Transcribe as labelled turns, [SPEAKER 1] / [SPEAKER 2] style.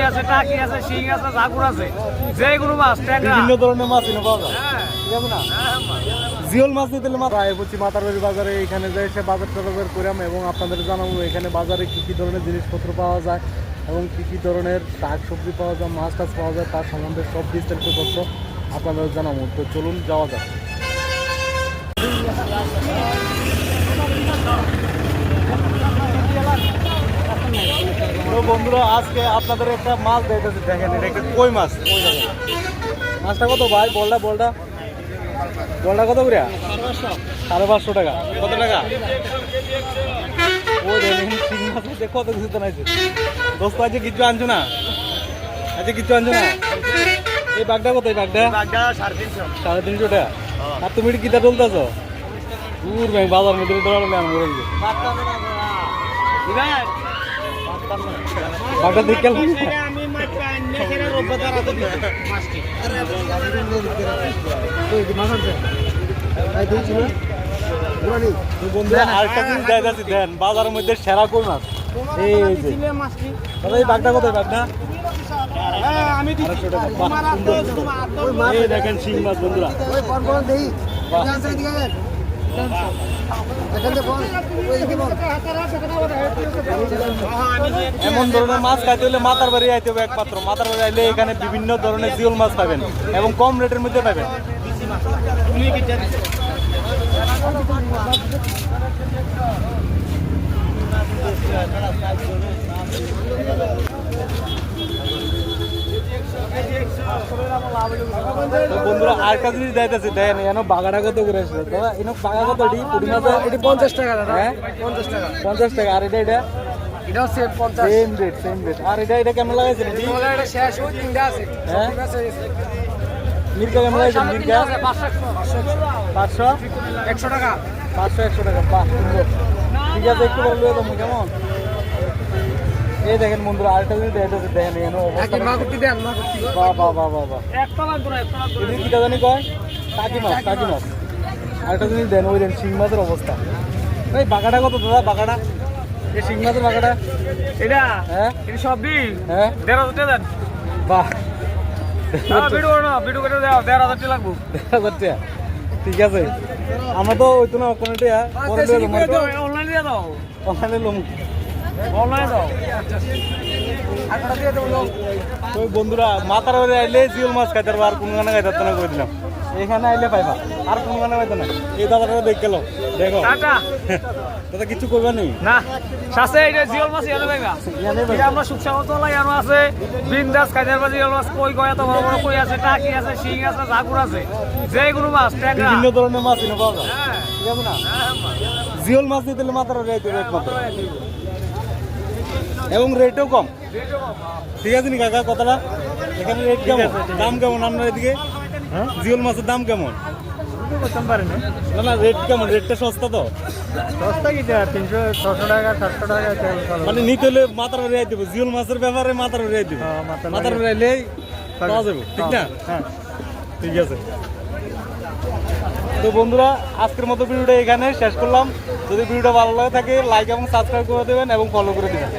[SPEAKER 1] আছে, টাকি আছে, শিং আছে, জাগুর আছে, যেগুলো মাছ
[SPEAKER 2] বিভিন্ন ধরনের মাছ এনে পাওয়া যায়। ঠিক আছে না? জিওল মাছ নিতে মাছ বলছি মাতারবাড়ি বাজারে এখানে যে এসে বাজার টাজার করাম এবং আপনাদের জানাবো এখানে বাজারে কী কী ধরনের জিনিসপত্র পাওয়া যায় এবং কী কী ধরনের শাক সবজি পাওয়া যায়, মাছ টাছ পাওয়া যায়, তার সম্বন্ধে সব বিস্তারিত তথ্য আপনাদের জানাবো। তো চলুন যাওয়া যাক। তো বন্ধুরা আজকে আপনাদের একটা মাছ দেখতেছি, দেখেন এটা একটা কই মাছ। মাছটা কত ভাই? বলটা বলটা কত করে? 550 টাকা। কত টাকা? ওই দেখেন শিং মাছ আছে, কত কিছু তো নাইছে। দোস্ত আজকে কিছু আনছো না? আজকে কিছু আনছো না? এই বাগটা কত? এই বাগটা 350 টাকা। আর তুমি কিটা তুলতেছ? দূর ভাই বাজার মধ্যে দৌড়ালে আমি বাগটা দেখে আরেকটা জিনিস দেখাচ্ছি, দেন বাজারের মধ্যে সেরা কই মাছ। এই যে দাদা এই বাগটা কত? বাগটা দেখেন শিং মাছ বন্ধুরা। এমন ধরনের মাছ খাইতে হলে মাতার বাড়ি আইতে হবে একমাত্র। মাতার বাড়ি আইলে এখানে বিভিন্ন ধরনের জিওল মাছ পাবেন এবং কম রেটের মধ্যে পাবেন। বন্ধুরা আরেকটা জিনিস দেখতেছি, দেখেন এখানে বাগাটা কত করে আসছে দাদা? এখানে বাগা কত? এটি 50 টাকা দাদা। 50 টাকা। আর এটা এটা
[SPEAKER 1] এটাও
[SPEAKER 2] সেম রেট। আর এটা কেমন লাগাইছে? মির্কা কেমন লাগাইছে? মির্কা 500
[SPEAKER 1] 100 টাকা।
[SPEAKER 2] 500 100 টাকা। বাহ সুন্দর। ঠিক আছে, একটু বললো তুমি কেমন? এই দেখেন বন্ধুরা আরেকটা জিনিস দেখতেছে, দেখেন এখানে অবস্থা। এটা কিটা জানি কয়? টাকি মাছ। আরেকটা জিনিস দেন, ওই দেন শিং মাছের অবস্থা। এই বাগাটা কত দাদা? বাগাটা এই শিং মাছের বাগাটা
[SPEAKER 1] এটা
[SPEAKER 2] হ্যাঁ
[SPEAKER 1] এটা সব দিন
[SPEAKER 2] হ্যাঁ
[SPEAKER 1] 1,500 টাকা দেন।
[SPEAKER 2] বাহ
[SPEAKER 1] ভিডিও করে দাও 1,500 টাকা লাগবো।
[SPEAKER 2] 1,000 টাকা। ঠিক আছে, আমরা তো ওই তো না কোনো টাকা পরে
[SPEAKER 1] অনলাইন দিয়ে দাও।
[SPEAKER 2] ওখানে লোম
[SPEAKER 1] অনলাইন দাও।
[SPEAKER 2] তো বন্ধুরা মাতার বাড়ি আইলে জিওল মাছ খাইতে পারবো, আর কোনো গানা খাইতে না করে দিলাম। এখানে আইলে পাইবা, আর কোনো গানা খাইতে না। এই দাদাটা দেখ গেল, দেখো দাদা কিছু করবা নেই
[SPEAKER 1] না। সাথে এটা জিওল মাছ ইয়ানো পাইবা। এটা আমরা সুখসাগর তলা ইয়ানো আছে, বিন্দাস খাইতে পারবা। জিওল মাছ কই কয়, এত বড় বড় কই আছে, টাকি আছে, শিং আছে, জাগুর আছে, যেগুলো মাছ ট্যাংরা
[SPEAKER 2] বিভিন্ন ধরনের মাছ এনে পাওয়া যায়। ঠিক আছে না? জিওল মাছ নিতে হলে মাতার বাড়ি আইতে হবে একমাত্র, এবং রেটও কম। ঠিক আছে নি কাকা কথাটা? এখানে রেট কেমন, দাম কেমন আপনার এদিকে? জিওল মাছের দাম কেমন? না রেট কেমন? রেটটা সস্তা তো?
[SPEAKER 1] সস্তা কি 300-600 টাকা 700 টাকা।
[SPEAKER 2] মানে নিতে হলে মাতার বাড়ি আইতে হবে। জিওল মাছের ব্যাপারে মাতার বাড়ি আইতে হবে। মাতার বাড়ি আইলেই পাওয়া যাবে, ঠিক না?
[SPEAKER 1] হ্যাঁ
[SPEAKER 2] ঠিক আছে। তো বন্ধুরা আজকের মতো ভিডিওটা এখানে শেষ করলাম। যদি ভিডিওটা ভালো লাগে থাকে লাইক এবং সাবস্ক্রাইব করে দেবেন এবং ফলো করে দেবেন।